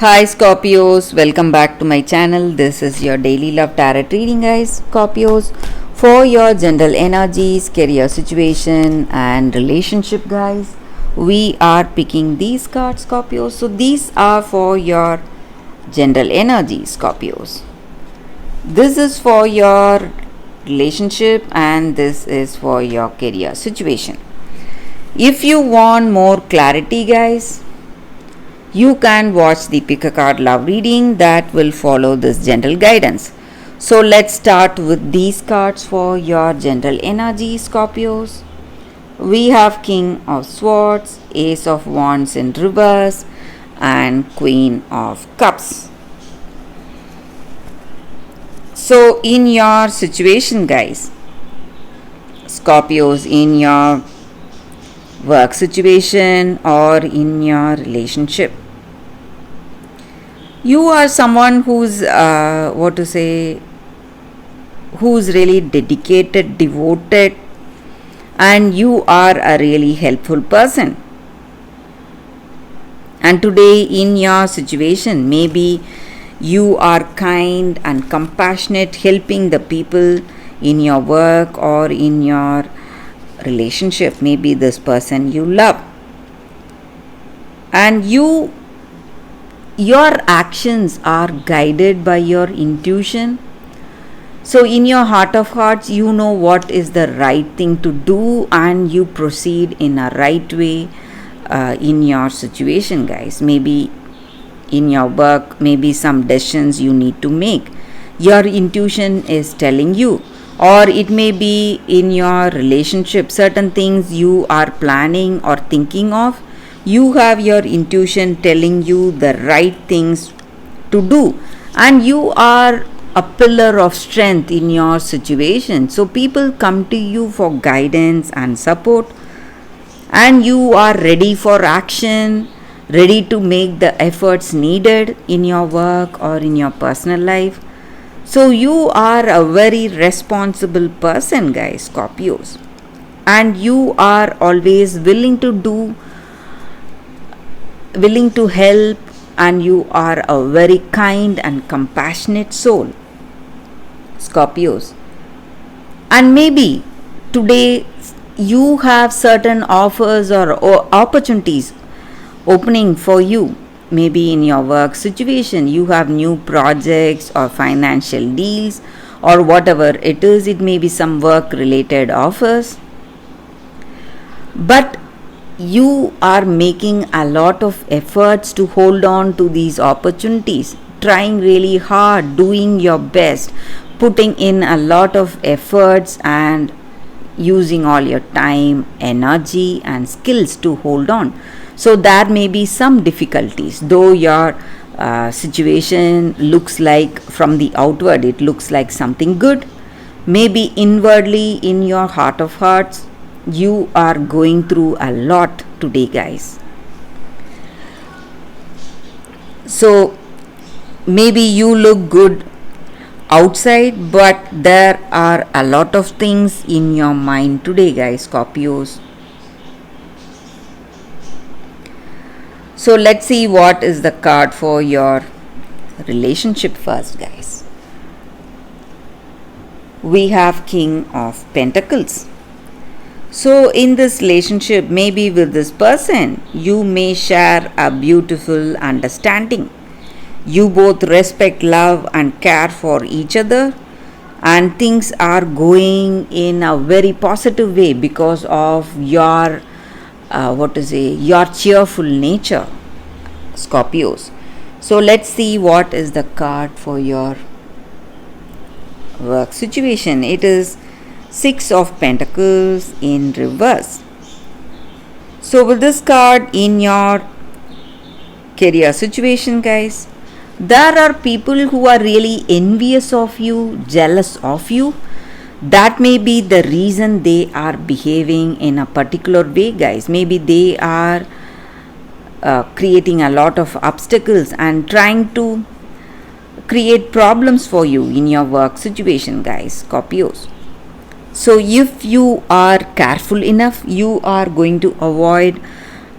Hi Scorpios, welcome back to my channel. This is your daily love tarot reading, guys. Scorpios, for your general energies, career situation, and relationship, guys. We are picking these cards, Scorpios. So these are for your general energies, Scorpios. This is for your relationship, and this is for your career situation. If you want more clarity, guys, you can watch the pick a card love reading that will follow this general guidance. So let's start with these cards for your general energy, Scorpios. We have King of Swords, Ace of Wands in reverse, and Queen of Cups. So in your situation, guys, Scorpios, in your work situation or in your relationship, you are someone who's who's really dedicated, devoted, and you are a really helpful person. And today in your situation, maybe you are kind and compassionate, helping the people in your work or in your relationship, maybe this person you love, and your actions are guided by your intuition. So in your heart of hearts, you know what is the right thing to do, and you proceed in a right way in your situation, guys. Maybe in your work, maybe some decisions you need to make, your intuition is telling you. Or it may be in your relationship, certain things you are planning or thinking of, you have your intuition telling you the right things to do, and you are a pillar of strength in your situation. So people come to you for guidance and support, and you are ready for action, ready to make the efforts needed in your work or in your personal life. So you are a very responsible person, guys, Scorpios, and you are always willing to help, and you are a very kind and compassionate soul, Scorpios. And maybe today you have certain offers or opportunities opening for you. Maybe in your work situation, you have new projects or financial deals or whatever it is. It may be some work related offers, but you are making a lot of efforts to hold on to these opportunities, trying really hard, doing your best, putting in a lot of efforts and using all your time, energy, and skills to hold on. So there may be some difficulties, though your situation looks like, from the outward, it looks like something good. Maybe inwardly, in your heart of hearts, you are going through a lot today, guys. So maybe you look good outside, but there are a lot of things in your mind today, guys, Scorpios. So let's see what is the card for your relationship first, guys. We have King of Pentacles. So in this relationship, maybe with this person, you may share a beautiful understanding. You both respect, love, and care for each other, and things are going in a very positive way because of your your cheerful nature, Scorpios. So let's see what is the card for your work situation. It is Six of Pentacles in reverse. So with this card in your career situation, guys, there are people who are really envious of you, jealous of you. That may be the reason they are behaving in a particular way, guys. Maybe they are creating a lot of obstacles and trying to create problems for you in your work situation, guys, Scorpios. So if you are careful enough, you are going to avoid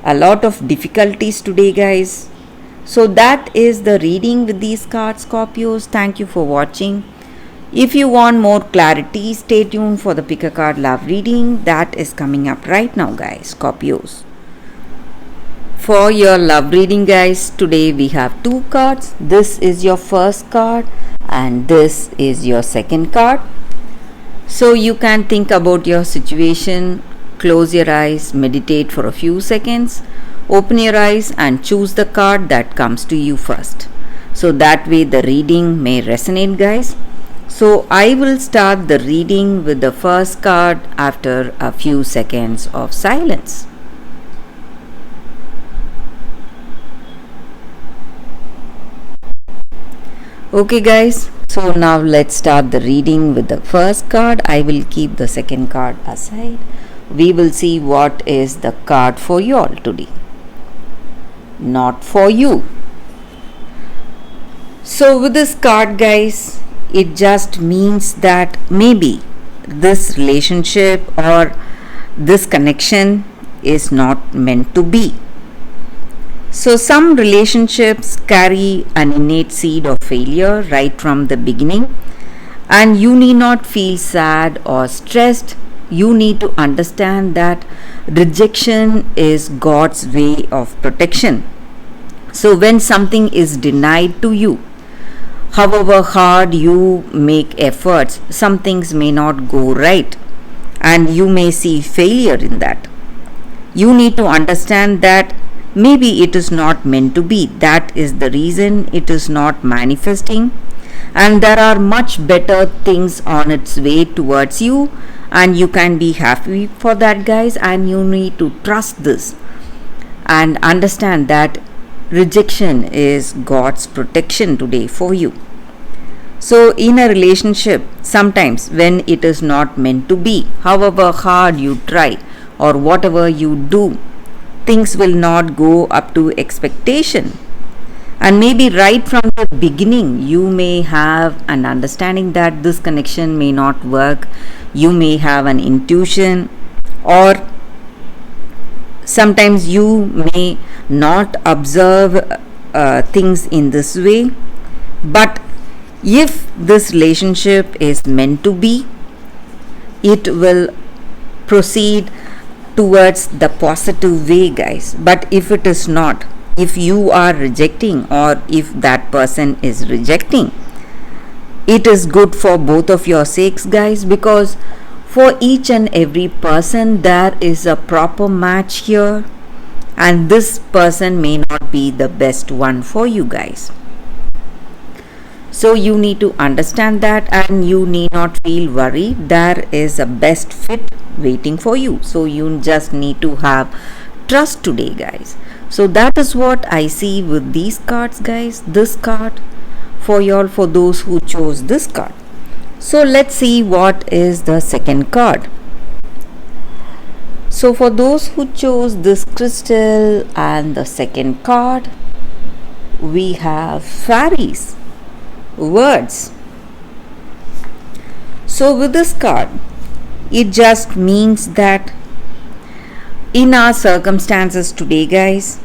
a lot of difficulties today, guys. So that is the reading with these cards, Scorpios. Thank you for watching. If you want more clarity, stay tuned for the Pick a Card Love reading that is coming up right now, guys, Scorpios. For your love reading, guys, today we have two cards. This is your first card and this is your second card. So you can think about your situation, close your eyes, meditate for a few seconds, open your eyes and choose the card that comes to you first. So that way the reading may resonate, guys. So I will start the reading with the first card after a few seconds of silence. Okay, guys, so now let's start the reading with the first card. I will keep the second card aside. We will see what is the card for you all today. Not for you. So with this card, guys, it just means that maybe this relationship or this connection is not meant to be. So some relationships carry an innate seed of failure right from the beginning, and you need not feel sad or stressed. You need to understand that rejection is God's way of protection. So when something is denied to you, however hard you make efforts, some things may not go right and you may see failure in that. You need to understand that maybe it is not meant to be. That is the reason it is not manifesting, and there are much better things on its way towards you, and you can be happy for that, guys. And you need to trust this and understand that rejection is God's protection today for you. So in a relationship, sometimes when it is not meant to be, however hard you try or whatever you do, things will not go up to expectation. And maybe right from the beginning, you may have an understanding that this connection may not work. You may have an intuition, or sometimes you may not observe things in this way. But if this relationship is meant to be, it will proceed towards the positive way, guys. But if it is not, if you are rejecting or if that person is rejecting, it is good for both of your sakes, guys, because for each and every person there is a proper match here, and this person may not be the best one for you, guys. So you need to understand that, and you need not feel worried. There is a best fit waiting for you. So you just need to have trust today, guys. So that is what I see with these cards, guys. This card for y'all, for those who chose this card. So let's see what is the second card. So for those who chose this crystal and the second card, we have fairies, words. So with this card, it just means that in our circumstances today, guys,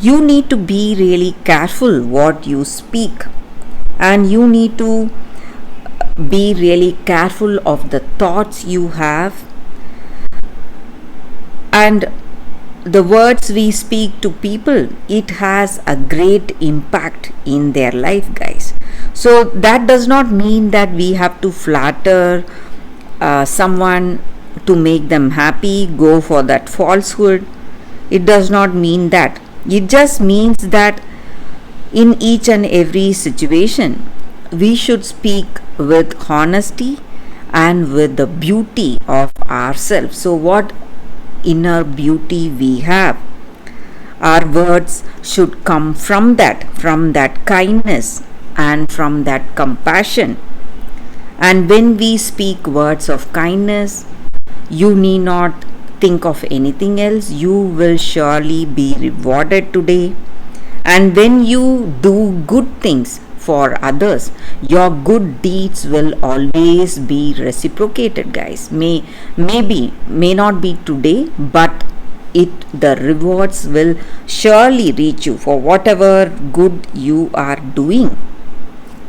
you need to be really careful what you speak, and you need to be really careful of the thoughts you have and the words we speak to people. It has a great impact in their life, guys. So that does not mean that we have to flatter someone to make them happy, go for that falsehood. It does not mean that. It just means that in each and every situation, we should speak with honesty and with the beauty of ourselves. So what inner beauty we have, our words should come from that kindness and from that compassion. And when we speak words of kindness, you need not think of anything else. You will surely be rewarded today. And when you do good things for others, your good deeds will always be reciprocated, guys. May not be today, but the rewards will surely reach you for whatever good you are doing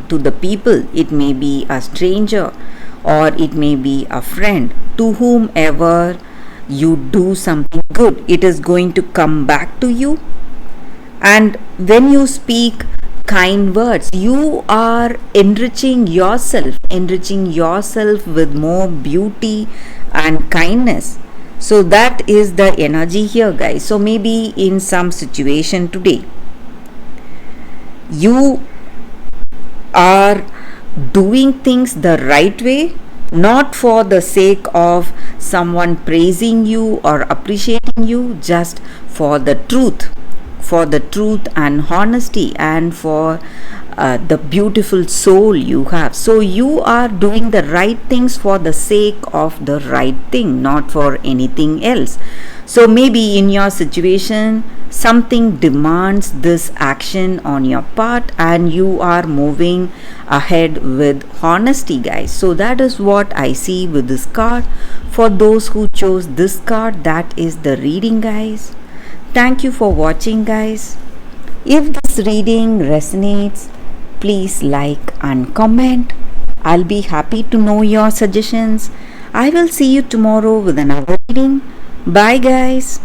to the people. It may be a stranger or it may be a friend. To whomever you do something good, it is going to come back to you. And when you speak kind words, you are enriching yourself with more beauty and kindness. So that is the energy here, guys. So maybe in some situation today, you are doing things the right way, not for the sake of someone praising you or appreciating you, just for the truth, and honesty, and for the beautiful soul you have. So you are doing the right things for the sake of the right thing, not for anything else. So maybe in your situation, something demands this action on your part, and you are moving ahead with honesty, guys. So that is what I see with this card. For those who chose this card, that is the reading, guys. Thank you for watching, guys. If this reading resonates, please like and comment. I'll be happy to know your suggestions. I will see you tomorrow with another reading. Bye, guys.